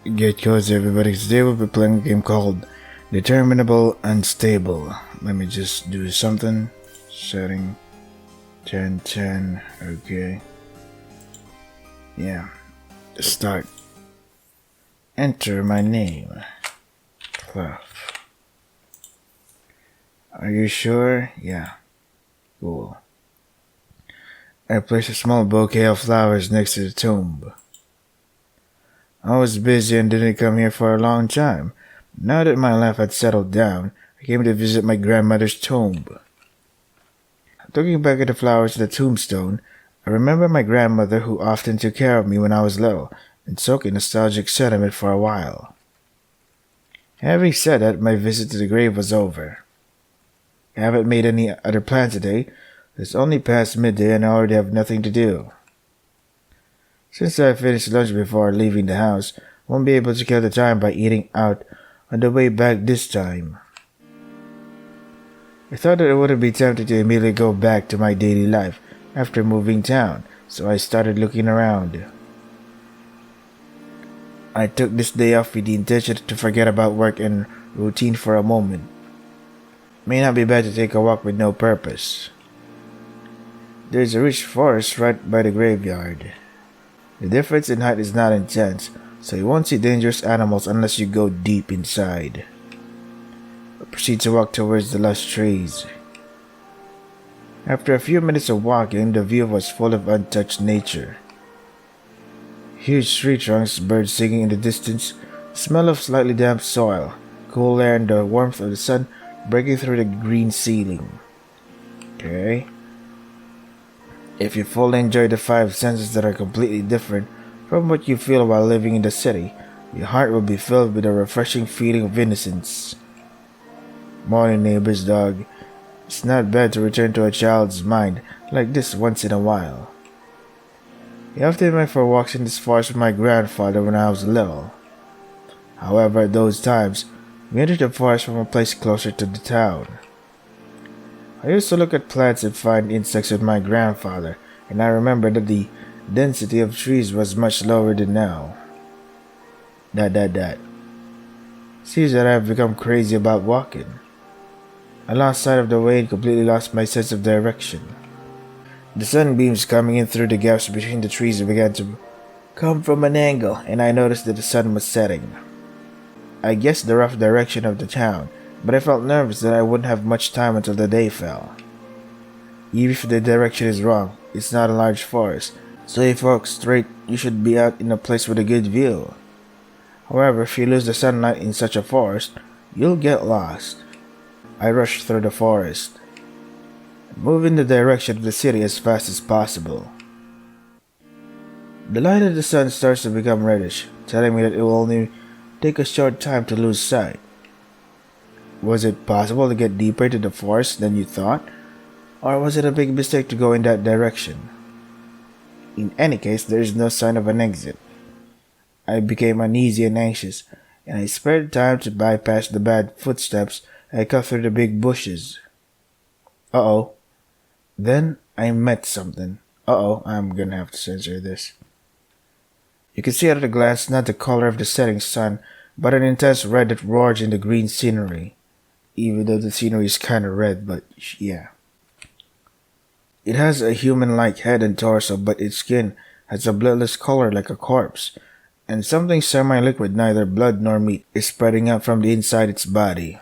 Get cozy everybody, today we'll be playing a game called Determinable Unstable. Let me just do something. Setting 1010, okay. Yeah. Start. Enter my name. Clough. Are you sure? Yeah. Cool. I place a small bouquet of flowers next to the tomb. I was busy and didn't come here for a long time. Now that my life had settled down, I came to visit my grandmother's tomb. Looking back at the flowers on the tombstone, I remember my grandmother who often took care of me when I was little, and soaked in nostalgic sentiment for a while. Having said that, my visit to the grave was over. I haven't made any other plans today. It's only past midday and I already have nothing to do. Since I finished lunch before leaving the house, I won't be able to kill the time by eating out on the way back this time. I thought that I wouldn't be tempted to immediately go back to my daily life after moving town, so I started looking around. I took this day off with the intention to forget about work and routine for a moment. May not be bad to take a walk with no purpose. There's a rich forest right by the graveyard. The difference in height is not intense, so you won't see dangerous animals unless you go deep inside. I proceed to walk towards the lush trees. After a few minutes of walking, the view was full of untouched nature. Huge tree trunks, birds singing in the distance, the smell of slightly damp soil, cool air and the warmth of the sun breaking through the green ceiling. Okay. If you fully enjoy the five senses that are completely different from what you feel while living in the city, your heart will be filled with a refreshing feeling of innocence. Morning, neighbors, dog. It's not bad to return to a child's mind like this once in a while. I often went for walks in this forest with my grandfather when I was little. However, at those times, we entered the forest from a place closer to the town. I used to look at plants and find insects with my grandfather, and I remember that the density of trees was much lower than now. Seems that I have become crazy about walking. I lost sight of the way and completely lost my sense of direction. The sunbeams coming in through the gaps between the trees began to come from an angle, and I noticed that the sun was setting. I guessed the rough direction of the town, but I felt nervous that I wouldn't have much time until the day fell. Even if the direction is wrong, it's not a large forest, so if you walk straight, you should be out in a place with a good view. However, if you lose the sunlight in such a forest, you'll get lost. I rushed through the forest, moving in the direction of the city as fast as possible. The light of the sun starts to become reddish, telling me that it will only take a short time to lose sight. Was it possible to get deeper into the forest than you thought? Or was it a big mistake to go in that direction? In any case, there is no sign of an exit. I became uneasy and anxious, and I spared time to bypass the bad footsteps and cut through the big bushes. Uh-oh. Then I met something. Uh-oh, I'm gonna have to censor this. You can see at a glance not the color of the setting sun, but an intense red that roars in the green scenery. Even though the scenery is kinda red, but yeah. It has a human-like head and torso, but its skin has a bloodless color like a corpse, and something semi-liquid, neither blood nor meat, is spreading out from the inside its body.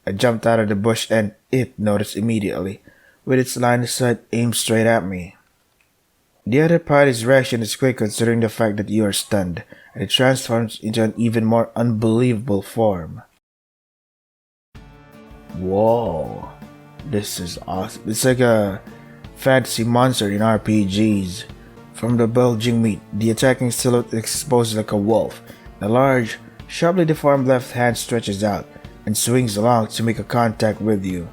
I jumped out of the bush and it noticed immediately, with its line of sight aimed straight at me. The other party's reaction is quick considering the fact that you are stunned, and it transforms into an even more unbelievable form. Whoa, this is awesome. It's like a fantasy monster in RPGs. From the bulging meat, the attacking silhouette exposed like a wolf. The large, sharply deformed left hand stretches out and swings along to make a contact with you.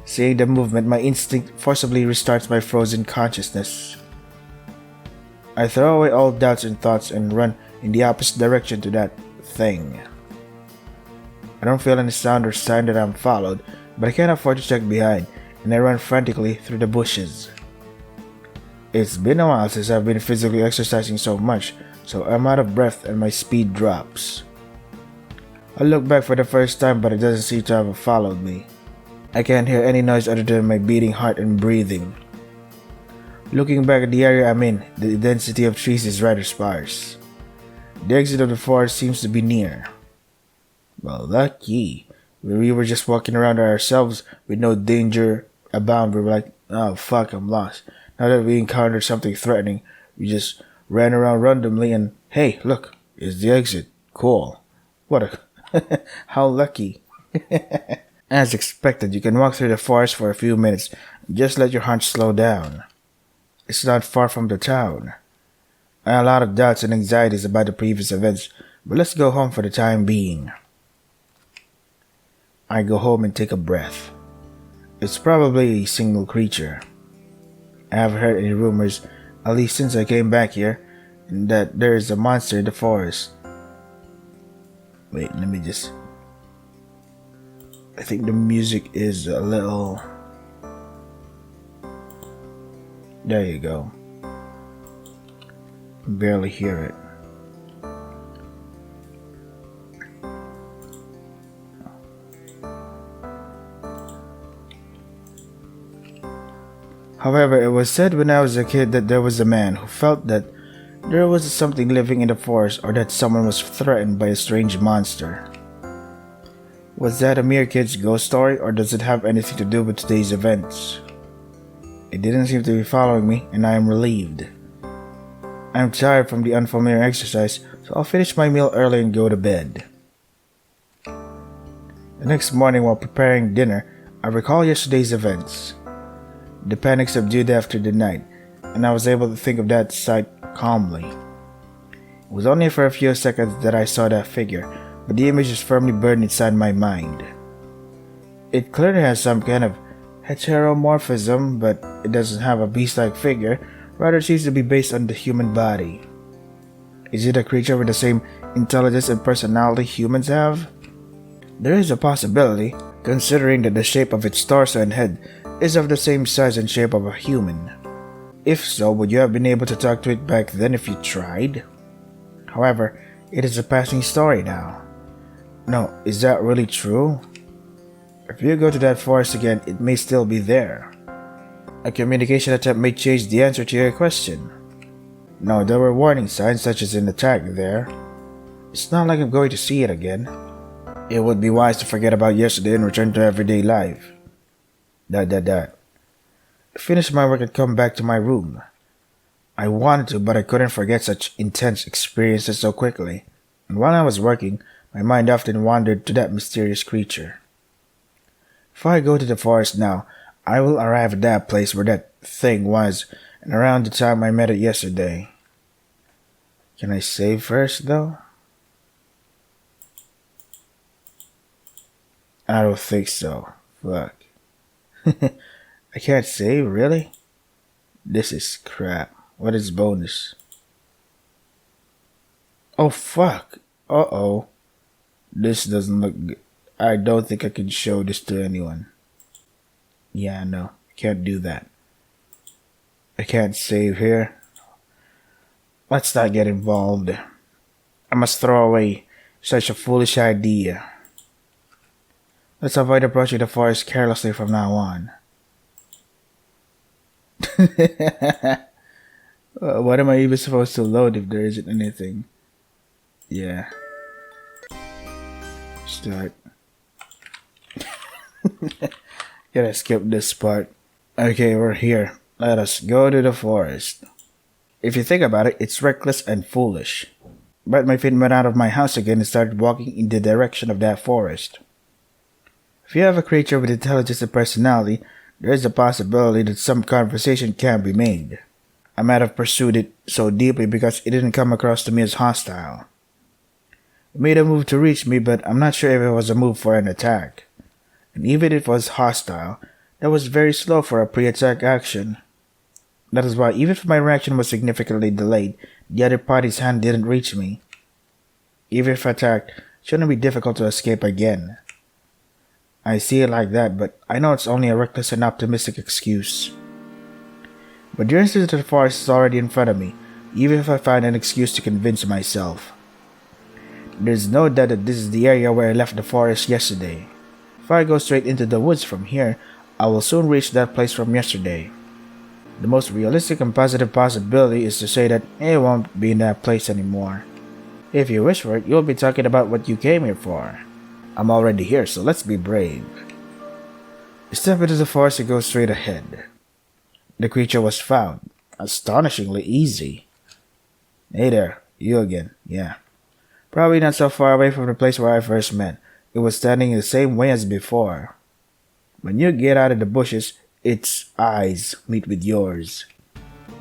Seeing the movement, my instinct forcibly restarts my frozen consciousness. I throw away all doubts and thoughts and run in the opposite direction to that thing. I don't feel any sound or sign that I'm followed, but I can't afford to check behind, and I run frantically through the bushes. It's been a while since I've been physically exercising so much, so I'm out of breath and my speed drops. I look back for the first time, but it doesn't seem to have followed me. I can't hear any noise other than my beating heart and breathing. Looking back at the area I'm in, the density of trees is rather sparse. The exit of the forest seems to be near. Well, lucky. We were just walking around ourselves with no danger abound. We were like, oh fuck, I'm lost. Now that we encountered something threatening, we just ran around randomly and, hey, look, it's the exit. Cool. What a... How lucky. As expected, you can walk through the forest for a few minutes and just let your heart slow down. It's not far from the town. I had a lot of doubts and anxieties about the previous events, but let's go home for the time being. I go home and take a breath. It's probably a single creature. I haven't heard any rumors, at least since I came back here, that there is a monster in the forest. Wait, let me just... I think the music is a little... There you go. Barely hear it. However, it was said when I was a kid that there was a man who felt that there was something living in the forest or that someone was threatened by a strange monster. Was that a mere kid's ghost story, or does it have anything to do with today's events? It didn't seem to be following me, and I am relieved. I am tired from the unfamiliar exercise, so I'll finish my meal early and go to bed. The next morning, while preparing dinner, I recall yesterday's events. The panic subdued after the night, and I was able to think of that sight calmly. It was only for a few seconds that I saw that figure, but the image is firmly burned inside my mind. It clearly has some kind of heteromorphism, but it doesn't have a beast-like figure, rather it seems to be based on the human body. Is it a creature with the same intelligence and personality humans have? There is a possibility, considering that the shape of its torso and head is of the same size and shape of a human. If so, would you have been able to talk to it back then if you tried? However, it is a passing story now. No, is that really true? If you go to that forest again, it may still be there. A communication attempt may change the answer to your question. No, there were warning signs such as an attack there. It's not like I'm going to see it again. It would be wise to forget about yesterday and return to everyday life. I finished my work and come back to my room. I wanted to, but I couldn't forget such intense experiences so quickly. And while I was working, my mind often wandered to that mysterious creature. If I go to the forest now, I will arrive at that place where that thing was, and around the time I met it yesterday. Can I save first, though? I don't think so. Fuck. I can't save, really? This is crap. What is bonus? Oh, fuck. Uh-oh. This doesn't look good. I don't think I can show this to anyone. Yeah, no. Can't do that. I can't save here. Let's not get involved. I must throw away such a foolish idea. Let's avoid approaching the forest carelessly from now on. What am I even supposed to load if there isn't anything? Yeah. Start. Gotta skip this part. Okay, we're here. Let us go to the forest. If you think about it, it's reckless and foolish. But my feet went out of my house again and started walking in the direction of that forest. If you have a creature with intelligence and personality, there is a possibility that some conversation can be made. I might have pursued it so deeply because it didn't come across to me as hostile. It made a move to reach me, but I'm not sure if it was a move for an attack. And even if it was hostile, that was very slow for a pre-attack action. That is why even if my reaction was significantly delayed, the other party's hand didn't reach me. Even if attacked, it shouldn't be difficult to escape again. I see it like that, but I know it's only a reckless and optimistic excuse. But the entrance to the forest is already in front of me, even if I find an excuse to convince myself. There's no doubt that this is the area where I left the forest yesterday. If I go straight into the woods from here, I will soon reach that place from yesterday. The most realistic and positive possibility is to say that it won't be in that place anymore. If you wish for it, you'll be talking about what you came here for. I'm already here, so let's be brave. You step into the forest and go straight ahead. The creature was found. Astonishingly easy. Hey there, you again, yeah. Probably not so far away from the place where I first met. It was standing in the same way as before. When you get out of the bushes, its eyes meet with yours.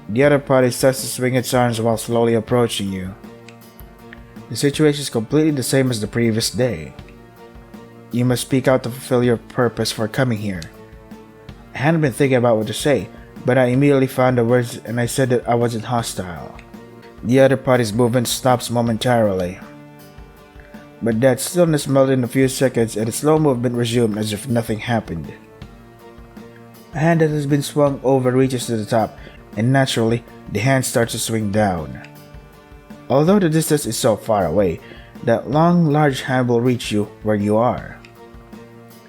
The other party starts to swing its arms while slowly approaching you. The situation is completely the same as the previous day. You must speak out to fulfill your purpose for coming here. I hadn't been thinking about what to say, but I immediately found the words and I said that I wasn't hostile. The other party's movement stops momentarily. But that stillness melted in a few seconds and its slow movement resumed as if nothing happened. A hand that has been swung over reaches to the top, and naturally, the hand starts to swing down. Although the distance is so far away, that long, large hand will reach you where you are.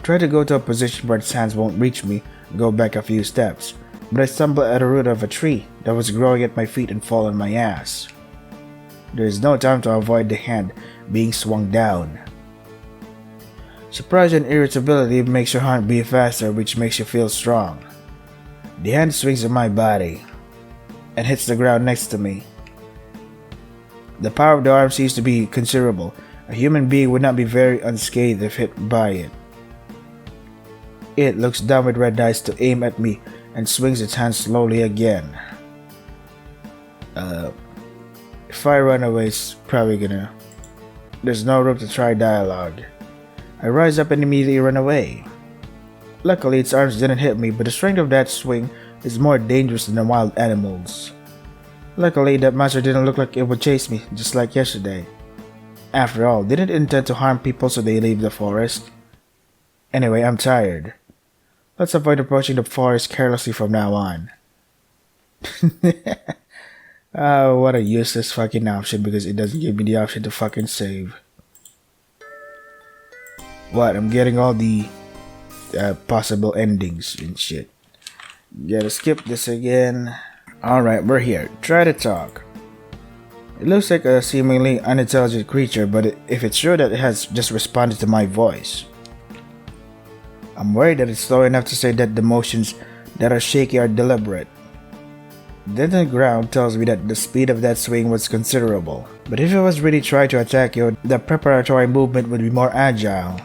Try to go to a position where its hands won't reach me and go back a few steps, but I stumble at the root of a tree that was growing at my feet and fall on my ass. There is no time to avoid the hand being swung down. Surprise and irritability makes your heart beat faster, which makes you feel strong. The hand swings on my body and hits the ground next to me. The power of the arm seems to be considerable. A human being would not be very unscathed if hit by it. It looks down with red eyes to aim at me and swings its hand slowly again. If I run away, it's probably gonna... There's no room to try dialogue. I rise up and immediately run away. Luckily, its arms didn't hit me, but the strength of that swing is more dangerous than the wild animals. Luckily, that monster didn't look like it would chase me, just like yesterday. After all, didn't it intend to harm people so they leave the forest? Anyway, I'm tired. Let's avoid approaching the forest carelessly from now on. Oh, what a useless fucking option because it doesn't give me the option to fucking save. What? I'm getting all the possible endings and shit. Gotta skip this again. Alright, we're here. Try to talk. It looks like a seemingly unintelligent creature, but if it's true that it has just responded to my voice. I'm worried that it's slow enough to say that the motions that are shaky are deliberate. Then the ground tells me that the speed of that swing was considerable. But if it was really trying to attack you, the preparatory movement would be more agile.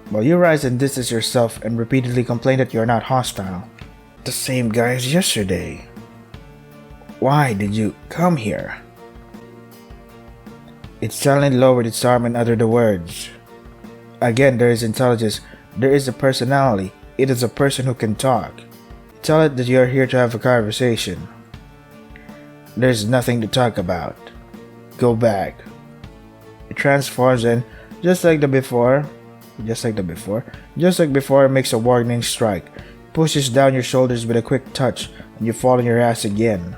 While you rise and distance yourself and repeatedly complain that you're not hostile. The same guy as yesterday. Why did you come here? It suddenly lowered its arm and uttered the words. Again, there is intelligence. There is a personality. It is a person who can talk. Tell it that you are here to have a conversation. There's nothing to talk about. Go back. It transforms and, just like before, it makes a warning strike, pushes down your shoulders with a quick touch, and you fall on your ass again.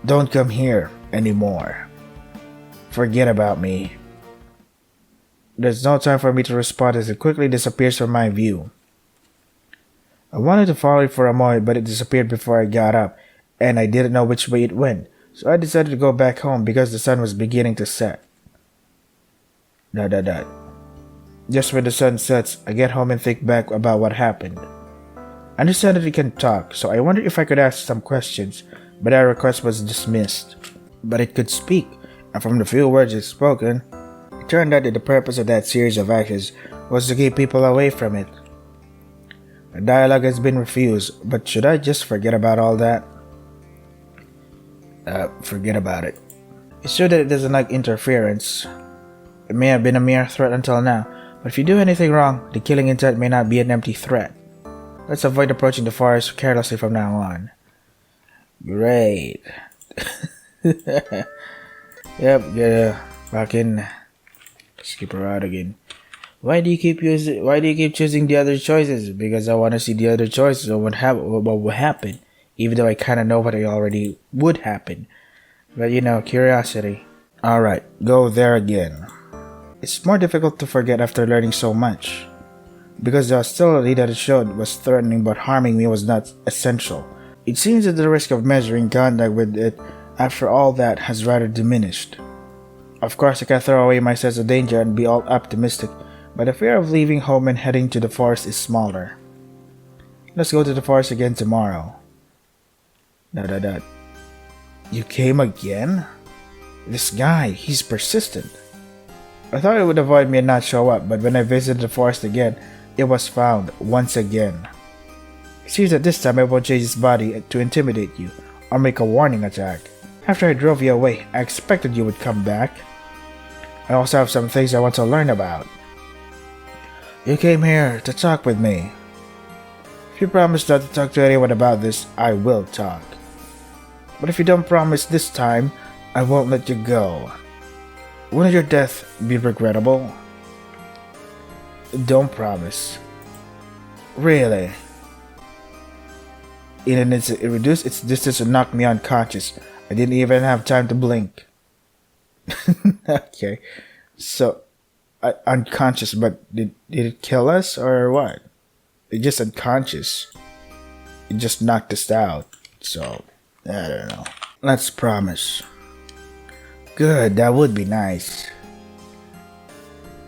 Don't come here anymore. Forget about me. There's no time for me to respond as it quickly disappears from my view. I wanted to follow it for a moment, but it disappeared before I got up, and I didn't know which way it went, so I decided to go back home because the sun was beginning to set. Just when the sun sets, I get home and think back about what happened. I understand that it can talk, so I wondered if I could ask some questions, but that request was dismissed. But it could speak, and from the few words it spoken, it turned out that the purpose of that series of actions was to keep people away from it. The dialogue has been refused, but should I just forget about all that? Forget about it. It's true that it doesn't like interference. It may have been a mere threat until now, but if you do anything wrong, the killing intent may not be an empty threat. Let's avoid approaching the forest carelessly from now on. Great. Yep, gotta fucking skip her out again. Why do you keep choosing the other choices? Because I want to see the other choices or what will happen, even though I kind of know what already would happen. But curiosity. Alright, go there again. It's more difficult to forget after learning so much. Because the hostility that it showed was threatening but harming me was not essential. It seems that the risk of measuring contact with it after all that has rather diminished. Of course, I can throw away my sense of danger and be all optimistic, but the fear of leaving home and heading to the forest is smaller. Let's go to the forest again tomorrow. You came again? This guy, he's persistent. I thought it would avoid me and not show up, but when I visited the forest again, it was found once again. It seems that this time I won't change his body to intimidate you or make a warning attack. After I drove you away, I expected you would come back. I also have some things I want to learn about. You came here to talk with me. If you promise not to talk to anyone about this, I will talk. But if you don't promise this time, I won't let you go. Wouldn't your death be regrettable? Don't promise. Really? In an instant, it reduced its distance and knocked me unconscious. I didn't even have time to blink. Okay. So, unconscious, but did it kill us or what? It just unconscious. It just knocked us out. So, I don't know. Let's promise. Good, that would be nice.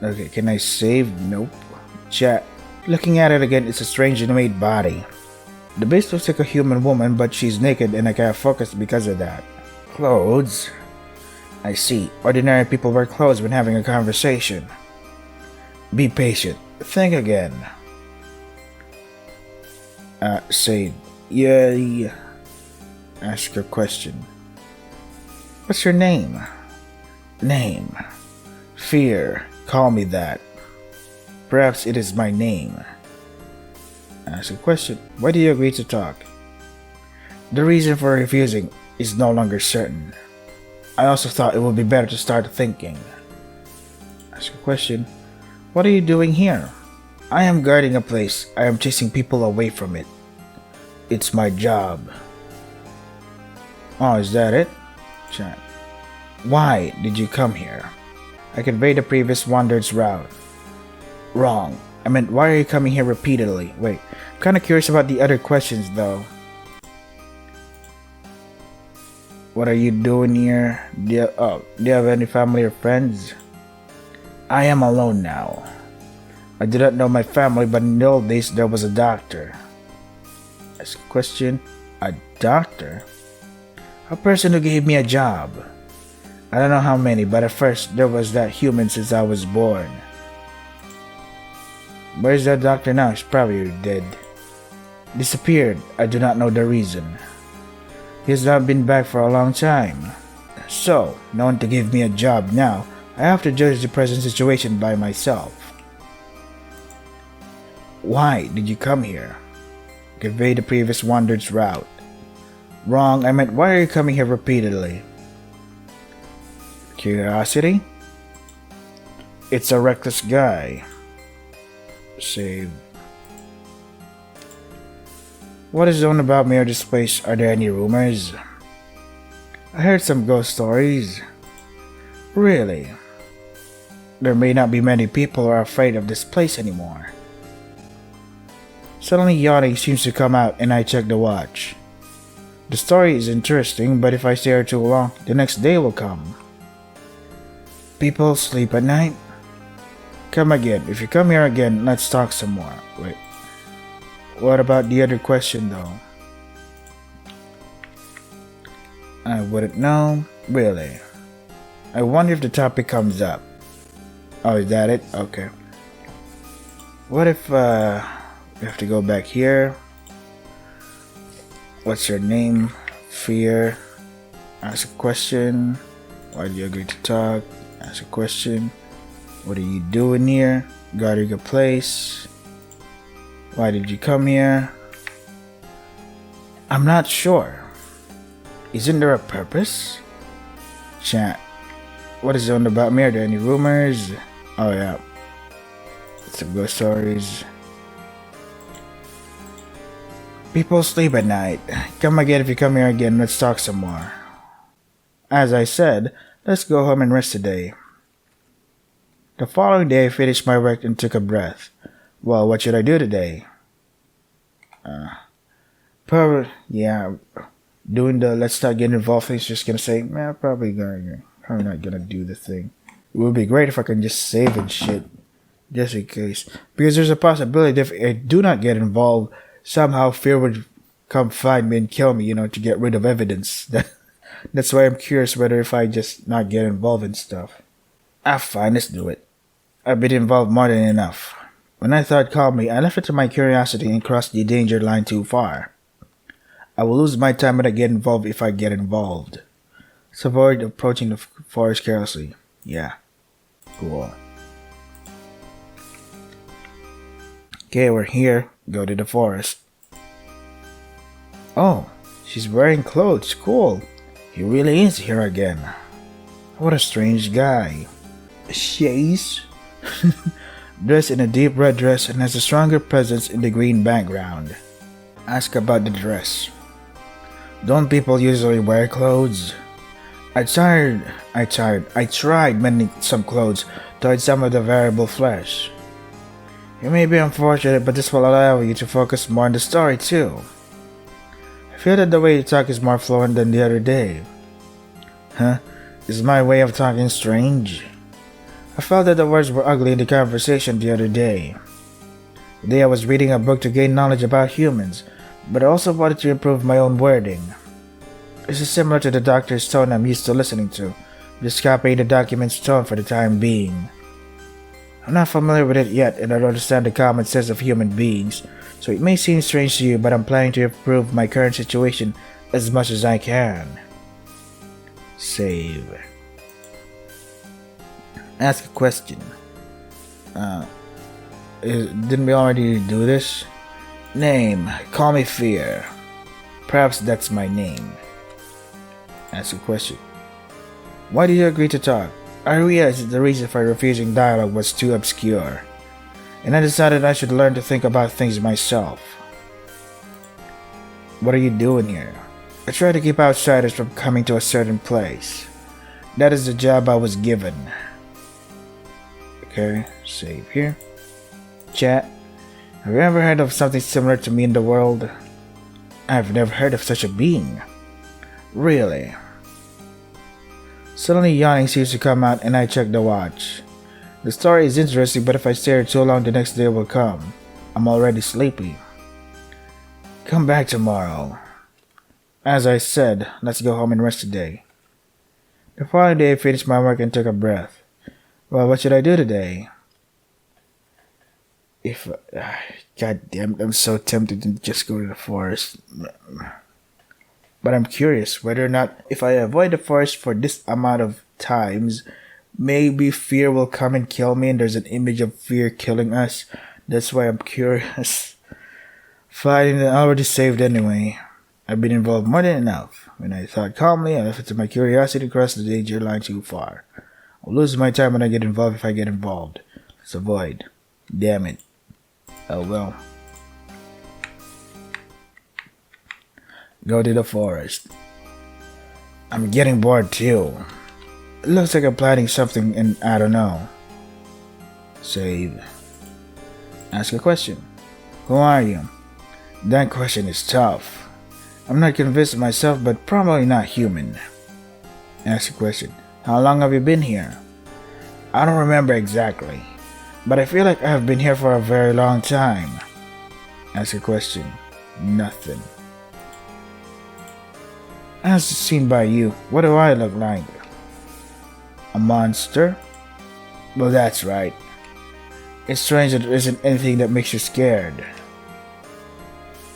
Okay, can I save? Nope. Chat. Looking at it again, it's a strangely made body. The base looks like a human woman, but she's naked and I can't focus because of that. Clothes? I see. Ordinary people wear clothes when having a conversation. Be patient. Think again. Save. Yeah. Ask a question. What's your name? Name. Fear. Call me that. Perhaps it is my name. Ask a question. Why do you agree to talk? The reason for refusing is no longer certain. I also thought it would be better to start thinking. Ask a question. What are you doing here? I am guarding a place. I am chasing people away from it. It's my job. Oh, is that it? Chat. Why did you come here? I conveyed the previous wanderer's route. Wrong. I meant, why are you coming here repeatedly? Wait, I'm kinda curious about the other questions though. What are you doing here? Do you have any family or friends? I am alone now. I did not know my family, but in the old days there was a doctor. Ask a question. A doctor? A person who gave me a job. I don't know how many, but at first there was that human since I was born. Where's that doctor now? He's probably dead. Disappeared. I do not know the reason. He has not been back for a long time. So, no one to give me a job now. I have to judge the present situation by myself. Why did you come here? Convey the previous wanderer's route. Wrong, I meant, why are you coming here repeatedly? Curiosity? It's a reckless guy. Save. What is known about me or this place? Are there any rumors? I heard some ghost stories. Really? There may not be many people who are afraid of this place anymore. Suddenly yawning seems to come out and I check the watch. The story is interesting, but if I stay here too long, the next day will come. People sleep at night? Come again. If you come here again, let's talk some more. Wait. What about the other question though? I wouldn't know. Really. I wonder if the topic comes up. Oh, is that it? Okay. What if, we have to go back here. What's your name? Fear. Ask a question. Why do you agree to talk? Ask a question. What are you doing here? Guarding a place. Why did you come here? I'm not sure. Isn't there a purpose? Chat. What is on about me? Are there any rumors? Oh yeah. Some ghost stories. People sleep at night. Come again if you come here again. Let's talk some more. As I said, let's go home and rest today. The following day, I finished my work and took a breath. Well, what should I do today? Probably, yeah, doing the let's not get involved thing is just gonna say, man, probably not gonna do the thing. It would be great if I can just save and shit, just in case. Because there's a possibility that if I do not get involved, somehow fear would come find me and kill me, to get rid of evidence. That's why I'm curious whether if I just not get involved in stuff. Fine, let's do it. I've been involved more than enough. When I thought calmly, I left it to my curiosity and crossed the danger line too far. I will lose my time when I get involved if I get involved. So avoid approaching the forest carelessly. Yeah. Cool. Okay, we're here. Go to the forest. Oh, she's wearing clothes. Cool. He really is here again. What a strange guy. She's dressed in a deep red dress and has a stronger presence in the green background. Ask about the dress. Don't people usually wear clothes? I tried mending some clothes to hide some of the variable flesh. It may be unfortunate, but this will allow you to focus more on the story too. I feel that the way you talk is more fluent than the other day. Huh? Is my way of talking strange? I felt that the words were ugly in the conversation the other day. Today I was reading a book to gain knowledge about humans, but I also wanted to improve my own wording. This is similar to the doctor's tone I'm used to listening to, just copying the document's tone for the time being. I'm not familiar with it yet and I don't understand the common sense of human beings, so it may seem strange to you, but I'm planning to improve my current situation as much as I can. Save. Ask a question. Didn't we already do this? Name. Call me Fear. Perhaps that's my name. Ask a question. Why did you agree to talk? I realized the reason for refusing dialogue was too obscure, and I decided I should learn to think about things myself. What are you doing here? I try to keep outsiders from coming to a certain place. That is the job I was given. Okay, save here. Chat. Have you ever heard of something similar to me in the world? I've never heard of such a being. Really? Suddenly yawning seems to come out and I check the watch. The story is interesting, but if I stay here too long the next day will come. I'm already sleepy. Come back tomorrow. As I said, let's go home and rest today. The following day I finished my work and took a breath. Well, what should I do today? God damn it, I'm so tempted to just go to the forest. But I'm curious whether or not if I avoid the forest for this amount of times, maybe fear will come and kill me and there's an image of fear killing us. That's why I'm curious. Fine, I already saved anyway. I've been involved more than enough. When I thought calmly, I left it to my curiosity to cross the danger line too far. I'll lose my time when I get involved if I get involved. Let's avoid. Damn it. Oh well. Go to the forest. I'm getting bored too. It looks like I'm planning something and I don't know. Save. Ask a question. Who are you? That question is tough. I'm not convinced myself, but probably not human. Ask a question. How long have you been here? I don't remember exactly, but I feel like I have been here for a very long time. Ask a question. Nothing. As seen by you, what do I look like? A monster? Well, that's right. It's strange that there isn't anything that makes you scared.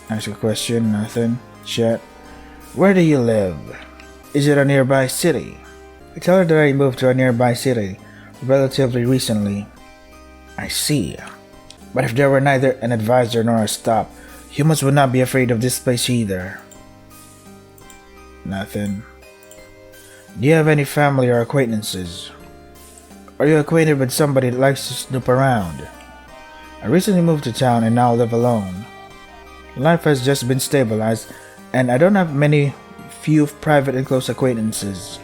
Ask a question. Nothing. Chat. Where do you live? Is it a nearby city? I tell her that I moved to a nearby city relatively recently. I see. But if there were neither an advisor nor a stop, humans would not be afraid of this place either. Nothing. Do you have any family or acquaintances? Are you acquainted with somebody that likes to snoop around? I recently moved to town and now live alone. Life has just been stabilized and I don't have few private and close acquaintances.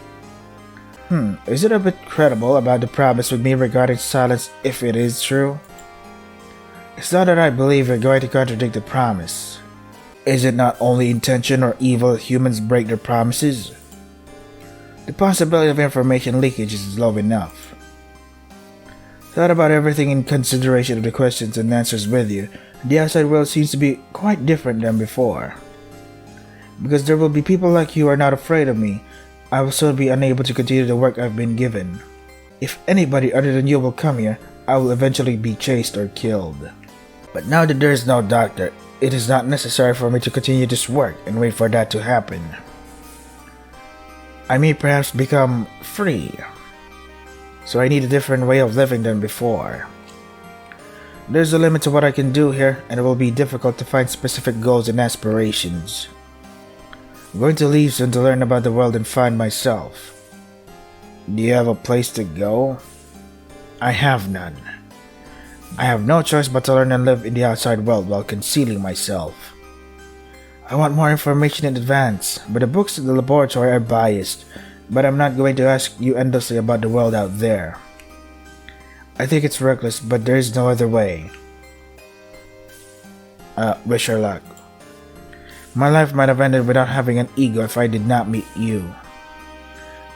Is it a bit credible about the promise with me regarding silence if it is true? It's not that I believe you're going to contradict the promise. Is it not only intention or evil that humans break their promises? The possibility of information leakage is low enough. Thought about everything in consideration of the questions and answers with you, the outside world seems to be quite different than before. Because there will be people like you who are not afraid of me, I will soon be unable to continue the work I've been given. If anybody other than you will come here, I will eventually be chased or killed. But now that there is no doctor, it is not necessary for me to continue this work and wait for that to happen. I may perhaps become free. So I need a different way of living than before. There's a limit to what I can do here, and it will be difficult to find specific goals and aspirations. I'm going to leave soon to learn about the world and find myself. Do you have a place to go? I have none. I have no choice but to learn and live in the outside world while concealing myself. I want more information in advance, but the books in the laboratory are biased, but I'm not going to ask you endlessly about the world out there. I think it's reckless, but there is no other way. Wish her luck. My life might have ended without having an ego if I did not meet you.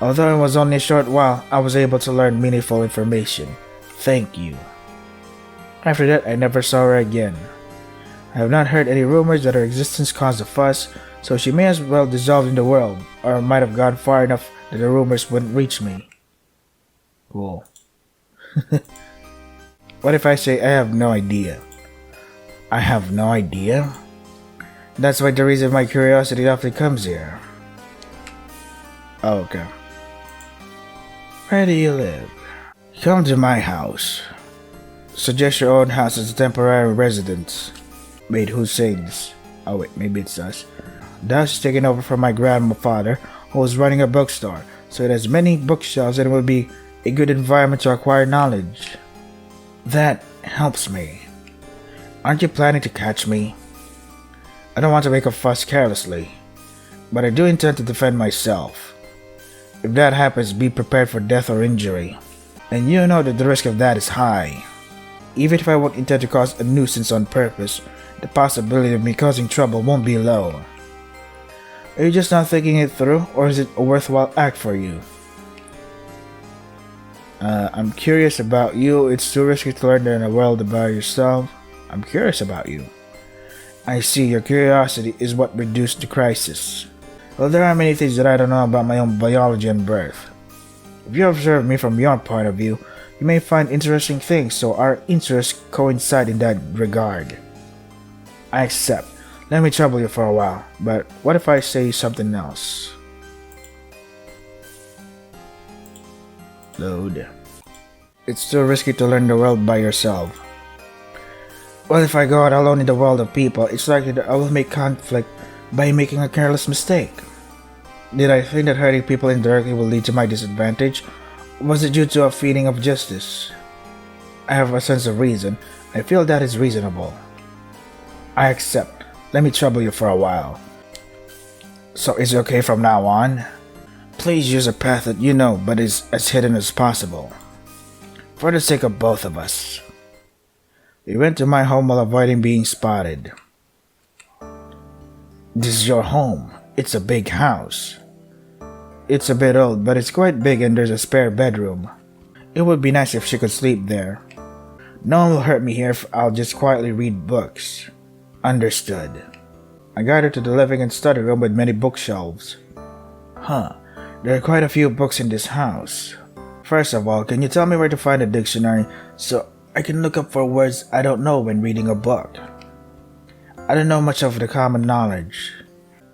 Although it was only a short while, I was able to learn meaningful information. Thank you. After that, I never saw her again. I have not heard any rumors that her existence caused a fuss, so she may as well dissolve in the world, or might have gone far enough that the rumors wouldn't reach me. Cool. What if I say I have no idea? I have no idea? That's why the reason my curiosity often comes here. Oh, okay. Where do you live? Come to my house. Suggest your own house as a temporary residence. Wait, who's saying this? Oh wait, maybe it's us. The house is taken over from my grandfather, who was running a bookstore, so it has many bookshelves and it will be a good environment to acquire knowledge. That helps me. Aren't you planning to catch me? I don't want to make a fuss carelessly, but I do intend to defend myself. If that happens, be prepared for death or injury, and you know that the risk of that is high. Even if I won't intend to cause a nuisance on purpose, the possibility of me causing trouble won't be low. Are you just not thinking it through, or is it a worthwhile act for you? I'm curious about you. It's too risky to learn in a world about yourself. I'm curious about you. I see, your curiosity is what reduced the crisis. Well, there are many things that I don't know about my own biology and birth. If you observe me from your point of view, you may find interesting things, so our interests coincide in that regard. I accept. Let me trouble you for a while, but what if I say something else? Load. It's too risky to learn the world by yourself. What if I go out alone in the world of people? It's likely that I will make conflict by making a careless mistake. Did I think that hurting people indirectly will lead to my disadvantage? Or was it due to a feeling of justice? I have a sense of reason. I feel that is reasonable. I accept. Let me trouble you for a while. So is it okay from now on? Please use a path that you know but is as hidden as possible. For the sake of both of us. We went to my home while avoiding being spotted. This is your home. It's a big house. It's a bit old, but it's quite big and there's a spare bedroom. It would be nice if she could sleep there. No one will hurt me here if I'll just quietly read books. Understood. I got her to the living and study room with many bookshelves. There are quite a few books in this house. First of all, can you tell me where to find a dictionary so I can look up for words I don't know when reading a book? I don't know much of the common knowledge.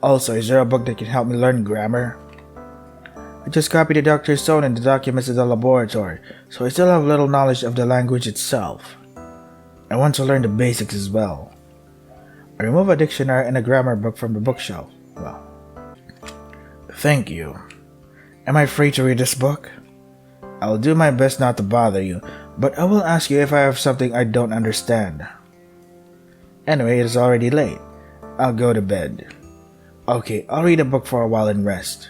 Also, is there a book that can help me learn grammar? I just copied the doctor's note and the documents in the laboratory, so I still have little knowledge of the language itself. I want to learn the basics as well. I remove a dictionary and a grammar book from the bookshelf. Well, thank you. Am I free to read this book? I'll do my best not to bother you, but I will ask you if I have something I don't understand. Anyway, it is already late. I'll go to bed. Okay, I'll read a book for a while and rest.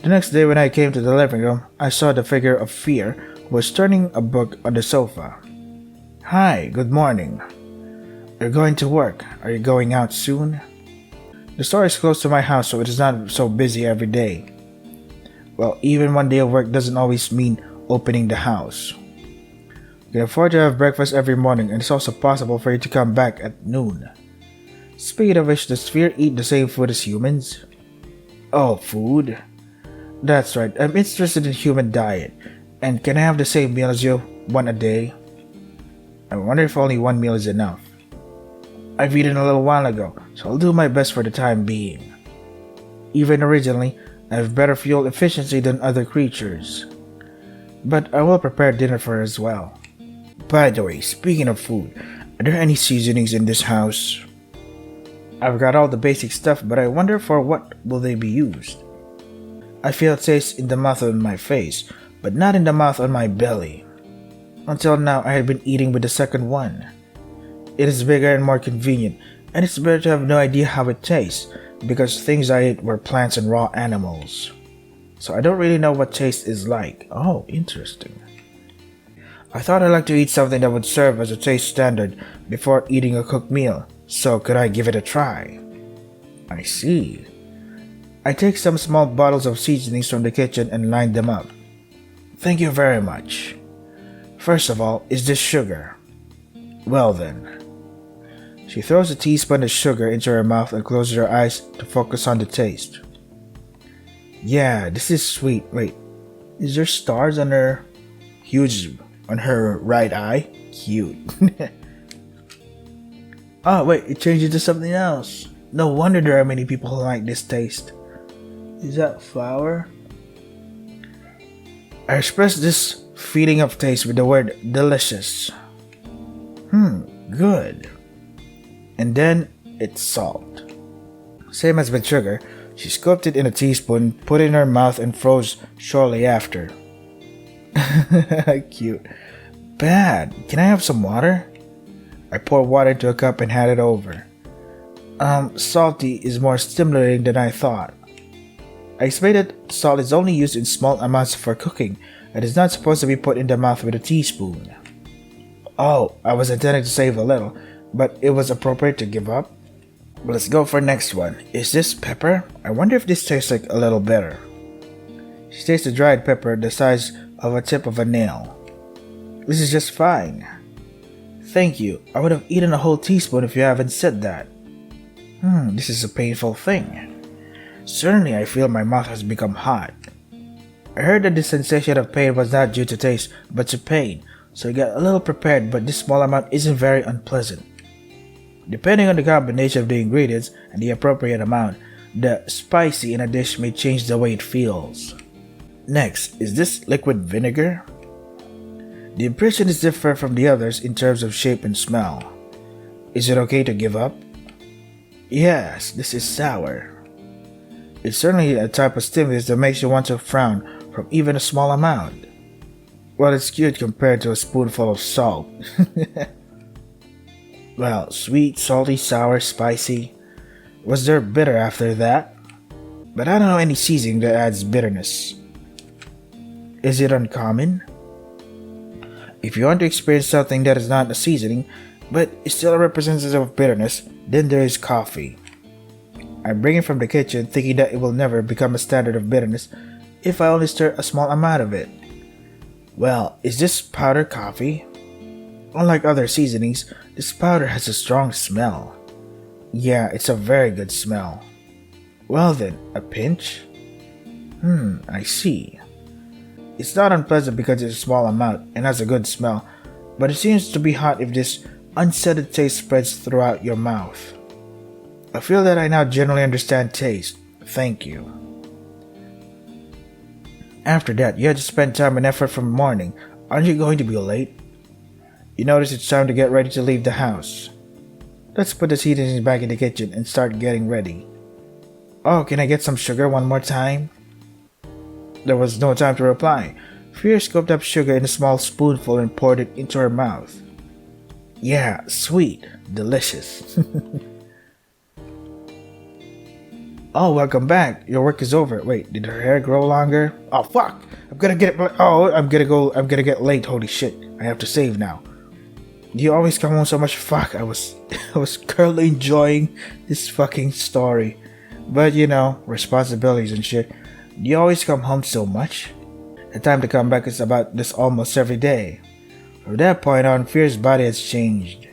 The next day when I came to the living room, I saw the figure of Fear who was turning a book on the sofa. Hi, good morning. You're going to work. Are you going out soon? The store is close to my house, so it is not so busy every day. Well, even one day of work doesn't always mean opening the house. You can afford to have breakfast every morning, and it's also possible for you to come back at noon. Speaking of which, does Fear eat the same food as humans? Oh, food? That's right, I'm interested in human diet. And can I have the same meal as you, one a day? I wonder if only one meal is enough. I've eaten a little while ago, so I'll do my best for the time being. Even originally, I have better fuel efficiency than other creatures. But I will prepare dinner for her as well. By the way, speaking of food, are there any seasonings in this house? I've got all the basic stuff, but I wonder for what will they be used. I feel taste in the mouth on my face, but not in the mouth on my belly. Until now, I had been eating with the second one. It is bigger and more convenient, and it's better to have no idea how it tastes, because things I ate were plants and raw animals. So I don't really know what taste is like. Oh, interesting. I thought I'd like to eat something that would serve as a taste standard before eating a cooked meal, so could I give it a try? I see. I take some small bottles of seasonings from the kitchen and line them up. Thank you very much. First of all, is this sugar? Well then. She throws a teaspoon of sugar into her mouth and closes her eyes to focus on the taste. Yeah, this is sweet. Wait, is there stars on her right eye? Cute. Oh wait, it changes to something else. No wonder there are many people who like this taste. Is that flour? I express this feeling of taste with the word delicious. Good. And then it's salt. Same as with sugar, she scooped it in a teaspoon, put it in her mouth, and froze shortly after. Cute. Bad. Can I have some water? I pour water into a cup and hand it over. Salty is more stimulating than I thought. I explained that salt is only used in small amounts for cooking and is not supposed to be put in the mouth with a teaspoon. Oh, I was intending to save a little, but it was appropriate to give up. Let's go for next one. Is this pepper? I wonder if this tastes like a little bitter. She tastes the dried pepper the size of a tip of a nail. This is just fine. Thank you. I would have eaten a whole teaspoon if you haven't said that. This is a painful thing. Certainly I feel my mouth has become hot. I heard that the sensation of pain was not due to taste, but to pain, so I got a little prepared, but this small amount isn't very unpleasant. Depending on the combination of the ingredients and the appropriate amount, the spicy in a dish may change the way it feels. Next, is this liquid vinegar? The impression is different from the others in terms of shape and smell. Is it okay to give up? Yes, this is sour. It's certainly a type of stimulus that makes you want to frown from even a small amount. Well, it's cute compared to a spoonful of salt. Well, sweet, salty, sour, spicy. Was there bitter after that? But I don't know any seasoning that adds bitterness. Is it uncommon? If you want to experience something that is not a seasoning, but is still a representative of bitterness, then there is coffee. I bring it from the kitchen thinking that it will never become a standard of bitterness if I only stir a small amount of it. Well, is this powdered coffee? Unlike other seasonings, this powder has a strong smell. Yeah, it's a very good smell. Well then, a pinch? I see. It's not unpleasant because it's a small amount and has a good smell, but it seems to be hot if this unsettled taste spreads throughout your mouth. I feel that I now generally understand taste. Thank you. After that, you had to spend time and effort from morning. Aren't you going to be late? You notice it's time to get ready to leave the house. Let's put the seasonings back in the kitchen and start getting ready. Oh, can I get some sugar one more time? There was no time to reply. Fear scooped up sugar in a small spoonful and poured it into her mouth. Yeah, sweet, delicious. Oh, welcome back. Your work is over. Wait, did her hair grow longer? Oh, fuck. I'm gonna get it. Oh, I'm gonna go. I'm gonna get late. Holy shit. I have to save now. Do you always come home so much? Fuck, I was I was currently enjoying this fucking story. But you know, responsibilities and shit. Do you always come home so much? The time to come back is about this almost every day. From that point on, Fear's body has changed.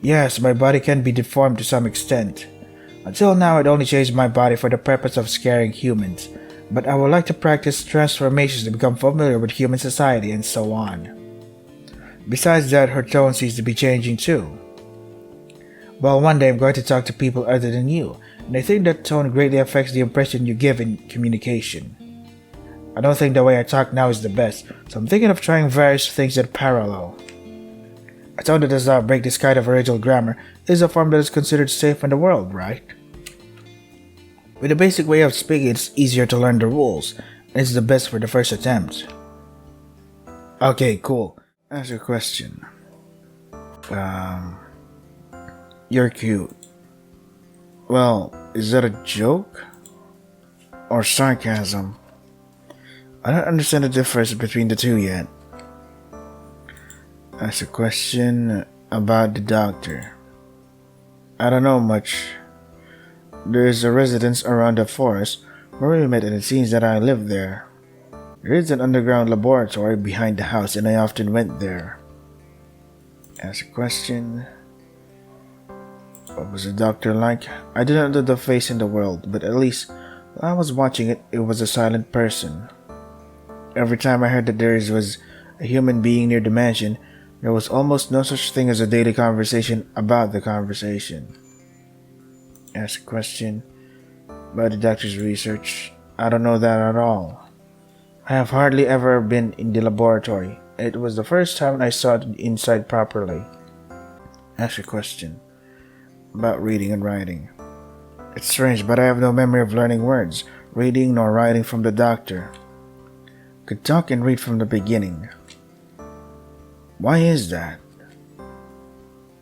Yes, my body can be deformed to some extent. Until now, I'd only changed my body for the purpose of scaring humans, but I would like to practice transformations to become familiar with human society and so on. Besides that, her tone seems to be changing too. Well, one day I'm going to talk to people other than you, and I think that tone greatly affects the impression you give in communication. I don't think the way I talk now is the best, so I'm thinking of trying various things that parallel. A tone that does not break this kind of original grammar is a form that is considered safe in the world, right? With a basic way of speaking, it's easier to learn the rules, and it's the best for the first attempt. Okay, cool. Ask a question. You're cute. Well, is that a joke? Or sarcasm? I don't understand the difference between the two yet. Ask a question about the doctor. I don't know much. There is a residence around the forest where we met, and it seems that I live there. There is an underground laboratory behind the house, and I often went there. Ask a question. What was the doctor like? I did not know the face in the world, but at least while I was watching it, it was a silent person. Every time I heard that there was a human being near the mansion, there was almost no such thing as a daily conversation about the conversation. Ask a question about the doctor's research. I don't know that at all. I have hardly ever been in the laboratory. It was the first time I saw it inside properly. Ask a question about reading and writing. It's strange, but I have no memory of learning words, reading nor writing from the doctor. Could talk and read from the beginning. Why is that?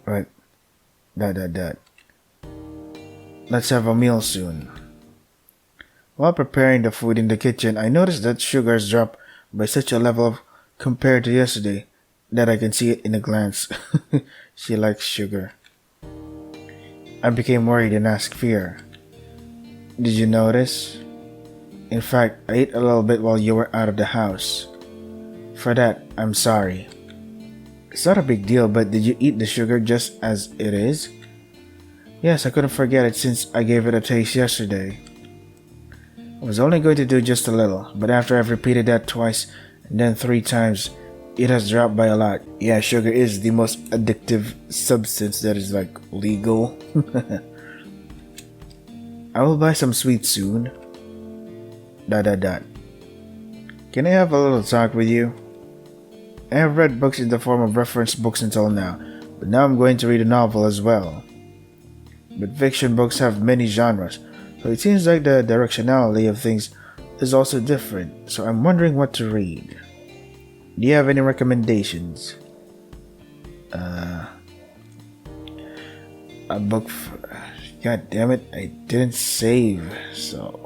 But let's have a meal soon. While preparing the food in the kitchen, I noticed that sugar has dropped by such a level compared to yesterday that I can see it in a glance. She likes sugar. I became worried and asked Fear, did you notice? In fact, I ate a little bit while you were out of the house. For that, I'm sorry. It's not a big deal, but did you eat the sugar just as it is? Yes, I couldn't forget it since I gave it a taste yesterday. I was only going to do just a little, but after I've repeated that twice and then 3 times, it has dropped by a lot. Yeah, sugar is the most addictive substance that is like legal. I will buy some sweets soon. Can I have a little talk with you? I have read books in the form of reference books until now, but now I'm going to read a novel as well. But fiction books have many genres, so it seems like the directionality of things is also different, so I'm wondering what to read. Do you have any recommendations? A book for... God damn it, I didn't save, so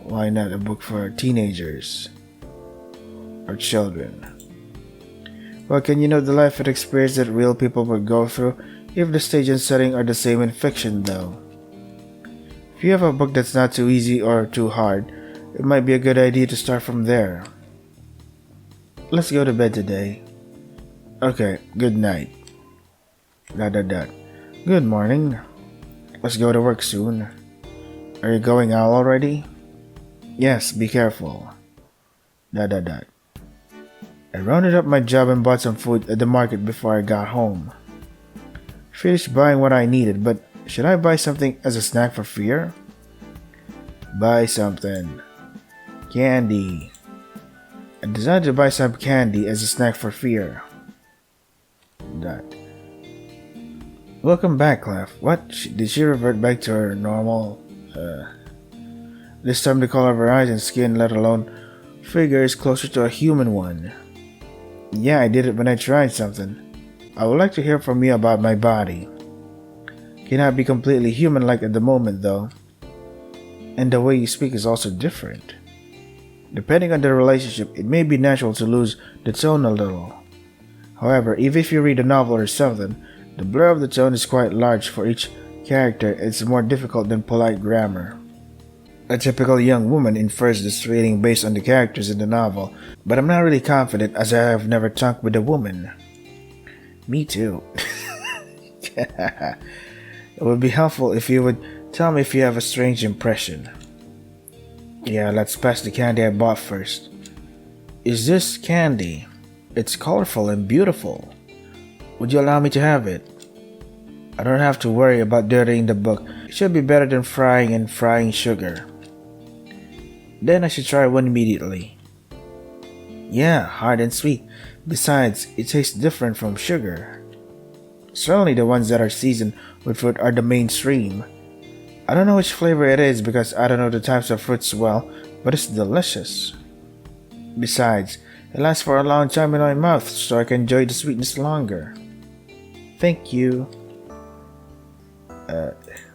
why not a book for teenagers or children? Well, can you know the life and experience that real people would go through if the stage and setting are the same in fiction, though? If you have a book that's not too easy or too hard, it might be a good idea to start from there. Let's go to bed today. Okay, good night. Good morning. Let's go to work soon. Are you going out already? Yes, be careful. I rounded up my job and bought some food at the market before I got home. Finished buying what I needed, but should I buy something as a snack for Fear? Buy something. Candy. I decided to buy some candy as a snack for Fear. Welcome back, Clef. What? Did she revert back to her normal? This time the color of her eyes and skin, let alone figure, is closer to a human one. Yeah, I did it when I tried something. I would like to hear from you about my body. Cannot be completely human-like at the moment, though. and the way you speak is also different. Depending on the relationship, it may be natural to lose the tone a little. However, even if you read a novel or something, the blur of the tone is quite large for each character. It's more difficult than polite grammar. A typical young woman infers this rating based on the characters in the novel, but I'm not really confident as I have never talked with a woman. Me too. It would be helpful if you would tell me if you have a strange impression. Yeah, let's pass the candy I bought first. Is this candy? It's colorful and beautiful. Would you allow me to have it? I don't have to worry about dirtying the book. It should be better than frying and frying sugar. Then I should try one immediately. Yeah, hard and sweet. Besides, it tastes different from sugar. Certainly the ones that are seasoned with fruit are the mainstream. I don't know which flavor it is because I don't know the types of fruits well, but it's delicious. Besides, it lasts for a long time in my mouth so I can enjoy the sweetness longer. Thank you.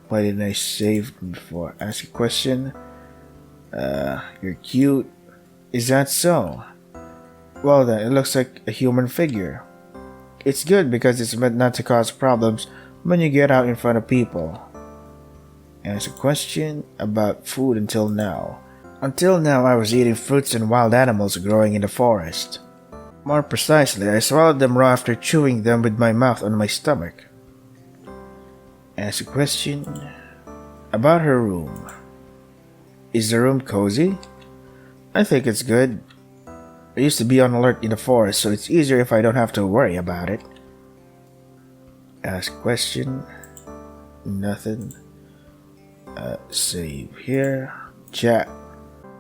Why didn't I save before I ask a question? You're cute. Is that so? Well then, it looks like a human figure. It's good because it's meant not to cause problems when you get out in front of people. Ask a question about food until now. Until now, I was eating fruits and wild animals growing in the forest. More precisely, I swallowed them raw after chewing them with my mouth on my stomach. Ask a question about her room. Is the room cozy? I think it's good. I used to be on alert in the forest, so it's easier if I don't have to worry about it. Ask question. Nothing. Save here. Chat.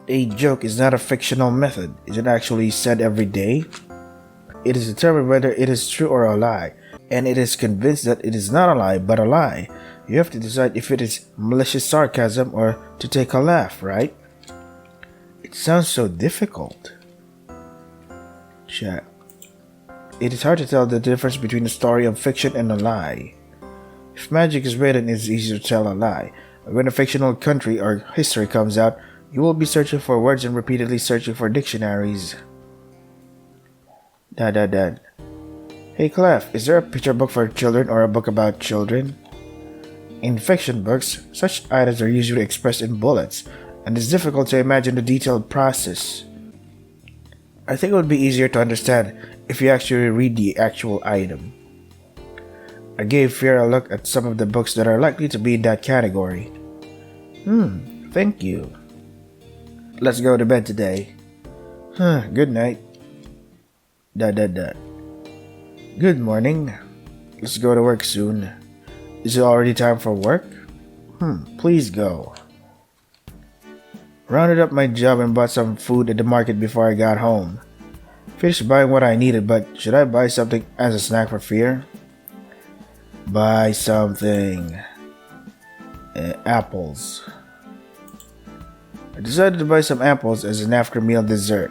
A joke is not a fictional method. Is it actually said every day? It is determined whether it is true or a lie, and it is convinced that it is not a lie but a lie. You have to decide if it is malicious sarcasm or to take a laugh, right? It sounds so difficult. Chat. It is hard to tell the difference between a story of fiction and a lie. If magic is written, it is easy to tell a lie. When a fictional country or history comes out, you will be searching for words and repeatedly searching for dictionaries. Dad. Hey Clef, is there a picture book for children or a book about children? In fiction books, such items are usually expressed in bullets, and it's difficult to imagine the detailed process. I think it would be easier to understand if you actually read the actual item. I gave Fear a look at some of the books that are likely to be in that category. Thank you. Let's go to bed today. Good night. Dad. Good morning. Let's go to work soon. Is it already time for work? Please go. Rounded up my job and bought some food at the market before I got home. Finished buying what I needed, but should I buy something as a snack for Fear? Buy something. Apples. I decided to buy some apples as an after-meal dessert.